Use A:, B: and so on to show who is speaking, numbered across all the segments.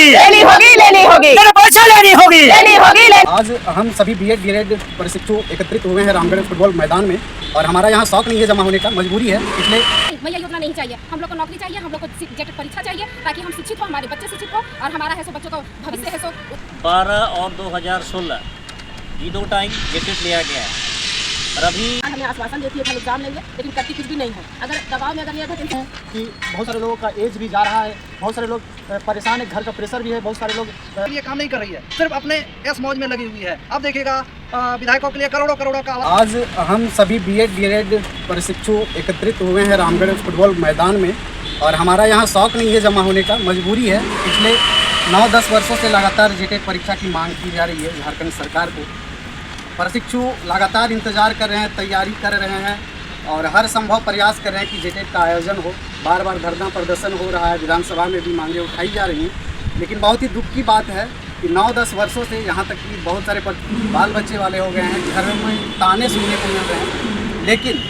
A: होगी,
B: लेनी होगी, लेनी होगी,
A: परीक्षा लेनी होगी,
B: लेनी होगी।
C: आज हम सभी बीएड डीएड प्रशिक्षु एकत्रित हुए हैं रामगढ़ फुटबॉल मैदान में और हमारा यहाँ शौक नहीं है जमा होने का, मजबूरी है। इसलिए
D: मैया योजना नहीं चाहिए, हम लोग को नौकरी चाहिए, हम लोग को जेटेट परीक्षा चाहिए ताकि हम शिक्षित हो, हमारे बच्चे शिक्षित हो और हमारा है सो बच्चों का भविष्य है सो
E: 12 और 2016 ये 2 टाइम जेटेट लिया गया है और अभी
D: हमें आश्वासन देती है कि हम एग्जाम लेंगे, लेकिन करती कुछ भी नहीं है। अगर दबाव में अगर ये वैकेंसी
C: कि बहुत सारे लोगों का एज भी जा रहा है, बहुत सारे लोग परेशान है, घर का प्रेशर भी है, बहुत सारे लोग
F: ये काम नहीं कर रही है, सिर्फ अपने ऐश मौज में लगी हुई है। अब देखिएगा विधायकों के लिए करोड़ों करोड़ों का।
C: आज हम सभी बीएड डीएड प्रशिक्षु एकत्रित हुए हैं रामगढ़ फुटबॉल मैदान में और हमारा यहाँ शौक नहीं है जमा होने का, मजबूरी है। पिछले 9-10 वर्षों से लगातार जेटेट परीक्षा की मांग की जा रही है झारखंड सरकार को। प्रशिक्षु लगातार इंतजार कर रहे हैं, तैयारी कर रहे हैं और हर संभव प्रयास कर रहे हैं कि जेटेट का आयोजन हो। बार बार धरना प्रदर्शन हो रहा है, विधानसभा में भी मांगें उठाई जा रही हैं, लेकिन बहुत ही दुख की बात है कि 9-10 वर्षों से यहाँ तक कि बहुत सारे बाल बच्चे वाले हो गए हैं, घर में ताने सुनने को मिल रहे हैं, लेकिन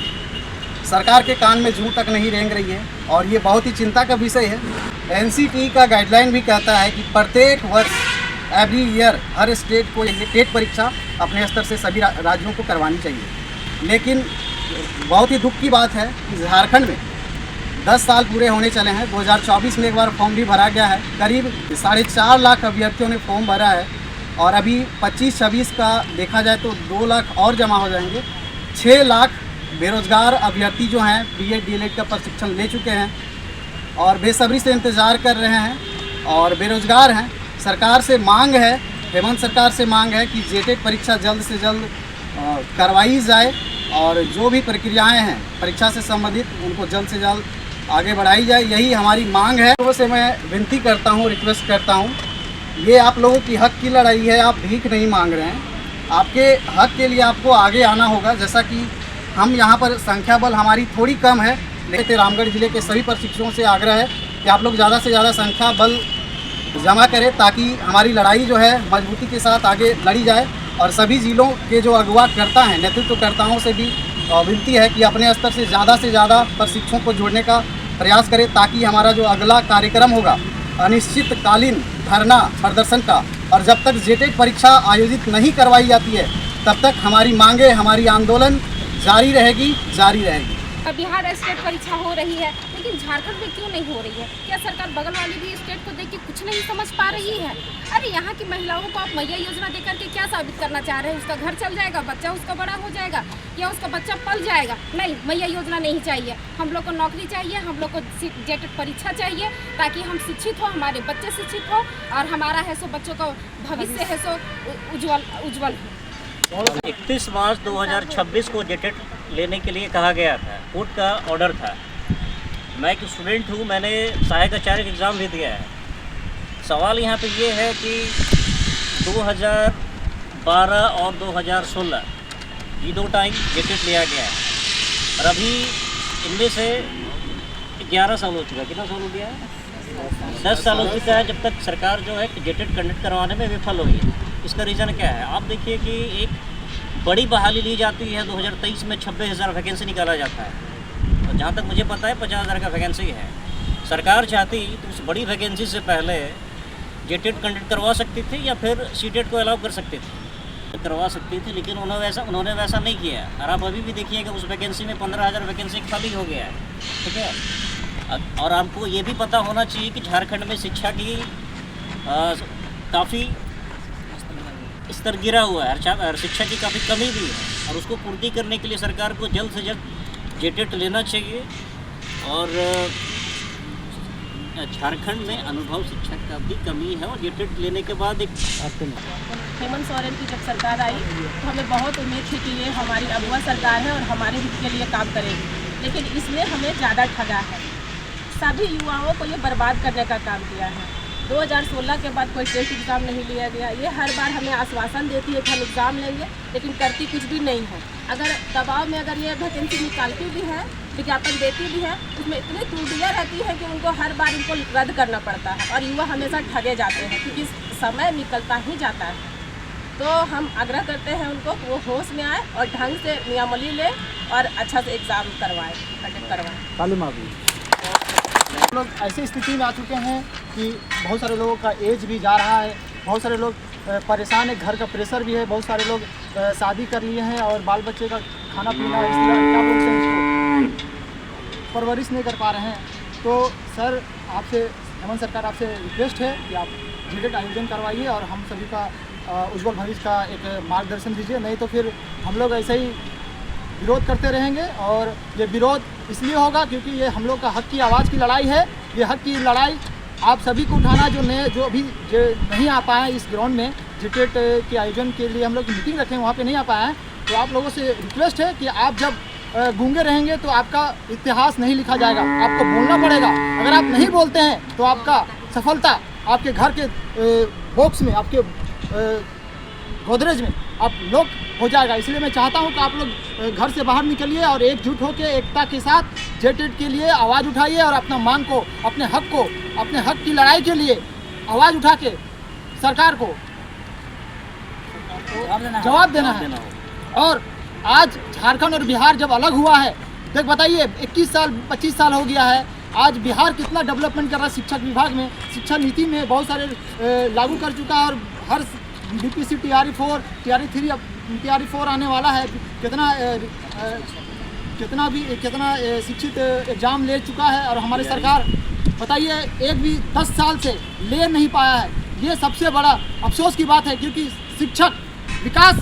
C: सरकार के कान में जूं तक नहीं रेंग रही है और ये बहुत ही चिंता का विषय है। एनसीटी का गाइडलाइन भी कहता है कि प्रत्येक वर्ष एवरी ईयर हर स्टेट को टेट परीक्षा अपने स्तर से सभी राज्यों को करवानी चाहिए, लेकिन बहुत ही दुख की बात है कि झारखंड में 10 साल पूरे होने चले हैं। 2024 में एक बार फॉर्म भी भरा गया है, करीब 4.5 लाख अभ्यर्थियों ने फॉर्म भरा है और अभी 25-26 का देखा जाए तो 2 लाख और जमा हो जाएंगे। 6 लाख बेरोजगार अभ्यर्थी जो हैं बीएड डीएलएड का प्रशिक्षण ले चुके हैं और बेसब्री से इंतज़ार कर रहे हैं और बेरोजगार हैं। सरकार से मांग है, हेमंत सरकार से मांग है कि जेटेट परीक्षा जल्द से जल्द करवाई जाए और जो भी प्रक्रियाएं हैं परीक्षा से संबंधित उनको जल्द से जल्द आगे बढ़ाई जाए, यही हमारी मांग है। लोगों से मैं विनती करता हूं, रिक्वेस्ट करता हूं, ये आप लोगों की हक की लड़ाई है, आप भीख नहीं मांग रहे हैं। आपके हक के लिए आपको आगे आना होगा। जैसा कि हम यहाँ पर संख्या बल हमारी थोड़ी कम है, लेकिन रामगढ़ जिले के सभी प्रशिक्षुओं से आग्रह है कि आप लोग ज़्यादा से ज़्यादा संख्या बल जमा करें ताकि हमारी लड़ाई जो है मजबूती के साथ आगे लड़ी जाए। और सभी ज़िलों के जो अगुवा करता हैं, नेतृत्वकर्ताओं से भी विनती है कि अपने स्तर से ज़्यादा प्रशिक्षुओं को जोड़ने का प्रयास करें ताकि हमारा जो अगला कार्यक्रम होगा अनिश्चितकालीन धरना प्रदर्शन का, और जब तक जेटेट परीक्षा आयोजित नहीं करवाई जाती है तब तक हमारी मांगे, हमारी आंदोलन जारी रहेगी।
D: बिहार स्टेट परीक्षा हो रही है, लेकिन झारखंड में क्यों नहीं हो रही है? क्या सरकार बगल वाली भी स्टेट को देख के कुछ नहीं समझ पा रही है? अरे यहाँ की महिलाओं को आप मैया योजना देकर के क्या साबित करना चाह रहे हैं? उसका घर चल जाएगा, बच्चा उसका बड़ा हो जाएगा या उसका बच्चा पल जाएगा? नहीं, मैया योजना नहीं चाहिए। हम लोग को नौकरी चाहिए, हम लोग को जेटेट परीक्षा चाहिए ताकि हम शिक्षित हो, हमारे बच्चे शिक्षित हो और हमारा है सो बच्चों का भविष्य है सो उज्जवल हो।
E: 31 मार्च 2026 को जेटेट लेने के लिए कहा गया था, कोर्ट का ऑर्डर था। मैं एक स्टूडेंट हूँ, मैंने सहायक आचार्य एग्ज़ाम भी दिया है। सवाल यहाँ पे ये है कि 2012 और 2016 ये 2 टाइम जेटेट लिया गया है और अभी इनमें से 11 साल हो चुका है। कितना साल हो गया है? 10 साल हो चुका है जब तक सरकार जो है जेटेट कंडक्ट करवाने में विफल हुई है। इसका रीज़न क्या है? आप देखिए कि एक बड़ी बहाली ली जाती है, 2023 में 26,000 वैकेंसी निकाला जाता है और जहाँ तक मुझे पता है 50,000 का वैकेंसी है। सरकार चाहती तो उस बड़ी वैकेंसी से पहले जेटेट कंडक्ट करवा सकती थी या फिर सीटेट को अलाउ कर सकती थी, करवा सकती थी, लेकिन उन्होंने वैसा नहीं किया। और आप अभी भी देखिए कि उस वैकेंसी में 15,000 वैकेंसी खाली हो गया है, ठीक है। और आपको ये भी पता होना चाहिए कि झारखंड में शिक्षा की काफ़ी स्तर गिरा हुआ है और शिक्षा की काफ़ी कमी भी है और उसको पूर्ति करने के लिए सरकार को जल्द से जल्द जेटेट लेना चाहिए। और झारखंड में अनुभव शिक्षक का भी कमी है और जेटेट लेने के बाद एक
G: हेमंत सोरेन की जब सरकार आई तो हमें बहुत उम्मीद थी कि ये हमारी अगुआ सरकार है और हमारे हित के लिए काम करेगी, लेकिन इसने हमें ज़्यादा ठगा है। सभी युवाओं को ये बर्बाद करने का काम किया है। 2016 के बाद कोई टेस्ट एग्ज़ाम नहीं लिया गया। ये हर बार हमें आश्वासन देती है कि हम एग्ज़ाम लेंगे, लेकिन करती कुछ भी नहीं है। अगर दबाव में अगर ये वैकेंसी निकालती भी है, विज्ञापन देती भी है, उसमें इतनी त्रुटियाँ रहती है कि उनको हर बार इनको रद्द करना पड़ता है और युवा हमेशा ठगे जाते हैं क्योंकि समय निकलता ही जाता है। तो हम आग्रह करते हैं उनको कि वो होश में आए और ढंग से नियमावली ले और अच्छा से एग्ज़ाम करवाएं, कंडक्ट करवाएं।
A: लोग ऐसी स्थिति में आ चुके हैं कि बहुत सारे लोगों का एज भी जा रहा है, बहुत सारे लोग परेशान है, घर का प्रेशर भी है, बहुत सारे लोग शादी कर लिए हैं और बाल बच्चे का खाना पीना इसलिए क्या बोलते हैं इसको परवरिश नहीं कर पा रहे हैं। तो सर आपसे, हेमंत सरकार आपसे रिक्वेस्ट है कि आप जेटेट आयोजन करवाइए और हम सभी का उज्जवल भविष्य का एक मार्गदर्शन दीजिए, नहीं तो फिर हम लोग ऐसे ही विरोध करते रहेंगे। और ये विरोध इसलिए होगा क्योंकि ये हम लोग का हक की आवाज़ की लड़ाई है। ये हक की लड़ाई आप सभी को उठाना, जो अभी नहीं आ पाए इस ग्राउंड में जेटेट के आयोजन के लिए हम लोग मीटिंग रखे हैं, वहाँ पे नहीं आ पाए हैं। तो आप लोगों से रिक्वेस्ट है कि आप जब गूंगे रहेंगे तो आपका इतिहास नहीं लिखा जाएगा, आपको बोलना पड़ेगा। अगर आप नहीं बोलते हैं तो आपका सफलता आपके घर के बॉक्स में, आपके गोदरेज में आप लोग हो जाएगा। इसलिए मैं चाहता हूं कि आप लोग घर से बाहर निकलिए और एकजुट होकर एकता के साथ जेटेट के लिए आवाज़ उठाइए और अपना मांग को, अपने हक की लड़ाई के लिए आवाज़ उठा के सरकार को जवाब देना है। और आज झारखंड और बिहार जब अलग हुआ है, देख बताइए 21 साल 25 साल हो गया है, आज बिहार कितना डेवलपमेंट कर रहा है शिक्षक विभाग में, शिक्षा नीति में बहुत सारे लागू कर चुका है और हर बीपीसी TRE 4 TRE 3 TRE 4 आने वाला है। कितना शिक्षित एग्ज़ाम ले चुका है और हमारी सरकार बताइए एक भी 10 साल से ले नहीं पाया है। ये सबसे बड़ा अफसोस की बात है क्योंकि शिक्षक विकास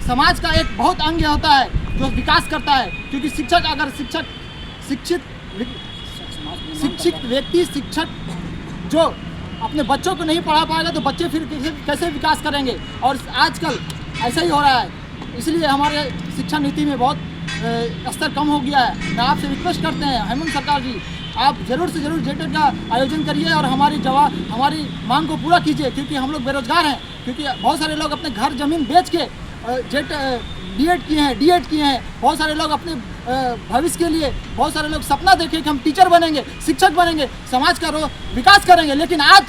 A: समाज का एक बहुत अंग होता है जो विकास करता है। क्योंकि शिक्षक अगर शिक्षित व्यक्ति शिक्षक जो अपने बच्चों को नहीं पढ़ा पाएगा तो बच्चे फिर कैसे विकास करेंगे। और आजकल ऐसा ही हो रहा है, इसलिए हमारे शिक्षा नीति में बहुत स्तर कम हो गया है। मैं आपसे रिक्वेस्ट करते हैं हेमंत सरकार जी, आप ज़रूर से ज़रूर जेटेट का आयोजन करिए और हमारी मांग को पूरा कीजिए। क्योंकि हम लोग बेरोजगार हैं, क्योंकि बहुत सारे लोग अपने घर ज़मीन बेच के B.Ed किए हैं, D.Ed किए हैं। बहुत सारे लोग अपने भविष्य के लिए, बहुत सारे लोग सपना देखे कि हम टीचर बनेंगे, शिक्षक बनेंगे, समाज का विकास करेंगे। लेकिन आज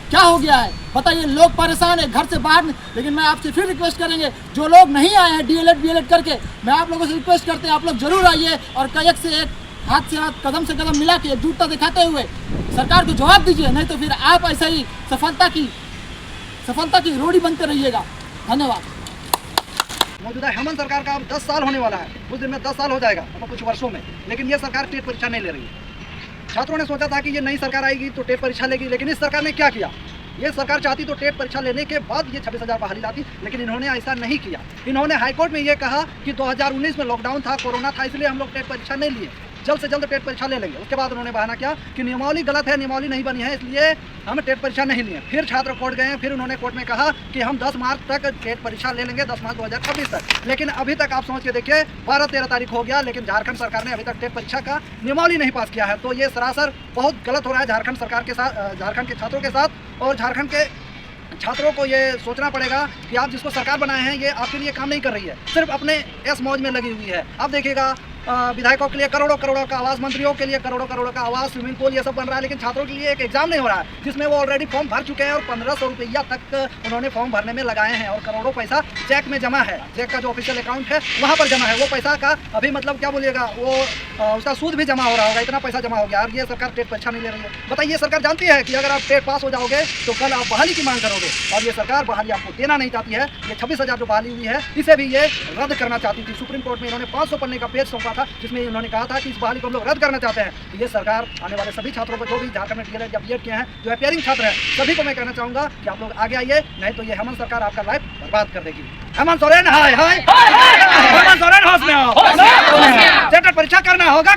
A: क्या हो गया है बताइए, लोग परेशान है, घर से बाहर। लेकिन मैं आपसे फिर रिक्वेस्ट करेंगे, जो लोग नहीं आए हैं DLED B.Ed करके, मैं आप लोगों से रिक्वेस्ट करते हैं आप लोग ज़रूर आइए और एक से एक, हाथ से हाथ, कदम से कदम मिला के एकजुटता दिखाते हुए सरकार को जवाब दीजिए, नहीं तो फिर आप ऐसा ही सफलता की रोड़ी बनते रहिएगा। धन्यवाद।
F: मौजूदा हेमंत सरकार का अब 10 साल होने वाला है, कुछ दिन में 10 साल हो जाएगा, मतलब कुछ वर्षों में। लेकिन ये सरकार टेट परीक्षा नहीं ले रही है। छात्रों ने सोचा था कि ये नई सरकार आएगी तो टेट परीक्षा लेगी, लेकिन इस सरकार ने क्या किया, ये सरकार चाहती तो टेट परीक्षा लेने के बाद ये 26,000 बहाली लाती, लेकिन इन्होंने ऐसा नहीं किया। इन्होंने हाईकोर्ट में ये कहा कि 2019 में लॉकडाउन था, कोरोना था, इसलिए हम लोग टेट परीक्षा नहीं लिए, जल्द से जल्द टेट परीक्षा ले लेंगे। उसके बाद उन्होंने बहाना किया कि नियमावली गलत है, नियमावली नहीं बनी है, इसलिए हम टेट परीक्षा नहीं लिए। फिर छात्र कोर्ट गए, फिर उन्होंने कोर्ट में कहा कि हम 10 मार्च तक टेट परीक्षा ले लेंगे, 10 मार्च 2026 तक। लेकिन अभी तक आप समझ के देखिए 12-13 तारीख हो गया, लेकिन झारखंड सरकार ने अभी तक टेट परीक्षा का नियमावली नहीं पास किया है। तो ये सरासर बहुत गलत हो रहा है झारखंड सरकार के साथ, झारखंड के छात्रों के साथ। और झारखंड के छात्रों को ये सोचना पड़ेगा कि आप जिसको सरकार बनाए हैं ये आपके लिए काम नहीं कर रही है, सिर्फ अपने ऐश मौज में लगी हुई है। आप देखिएगा विधायकों के लिए करोड़ों करोड़ों का आवास, मंत्रियों के लिए करोड़ों करोड़ों का आवास, स्विमिंग पूल, ये सब बन रहा है, लेकिन छात्रों के लिए एक एग्जाम नहीं हो रहा है जिसमें वो ऑलरेडी फॉर्म भर चुके हैं और 1500 रुपया तक उन्होंने फॉर्म भरने में लगाए हैं और करोड़ों पैसा चेक में जमा है। चेक का जो ऑफिशियल अकाउंट है वहाँ पर जमा है, वो पैसा का अभी मतलब क्या बोलिएगा, वो उसका सूद भी जमा हो रहा होगा, इतना पैसा जमा हो गया। और ये सरकार टेट परीक्षा नहीं ले रही है। बताइए, सरकार जानती है कि अगर आप टेट पास हो जाओगे तो कल आप बहाली की मांग करोगे, और ये सरकार बहाली आपको देना नहीं चाहती है। ये 26,000 जो बहाली हुई है इसे भी ये रद्द करना चाहती थी। सुप्रीम कोर्ट में इन्होंने 500 पन्ने का पेज सौंपा था जिसमें इन्होंने कहा था कि इस बहाली को हम लोग रद्द करना चाहते हैं। तो ये सरकार आने वाले सभी छात्रों को, जो भी झारखंड में DLED या B.Ed किए हैं, जो अपियरिंग छात्र हैं, सभी को मैं कहना चाहूँगा कि आप लोग आगे आइए, नहीं तो ये हेमंत सरकार आपका लाइफ बर्बाद कर देगी। हेमंत सोरेन हाय हाय, हेमंत सोरेन होश में हो, जेटेट परीक्षा करना होगा।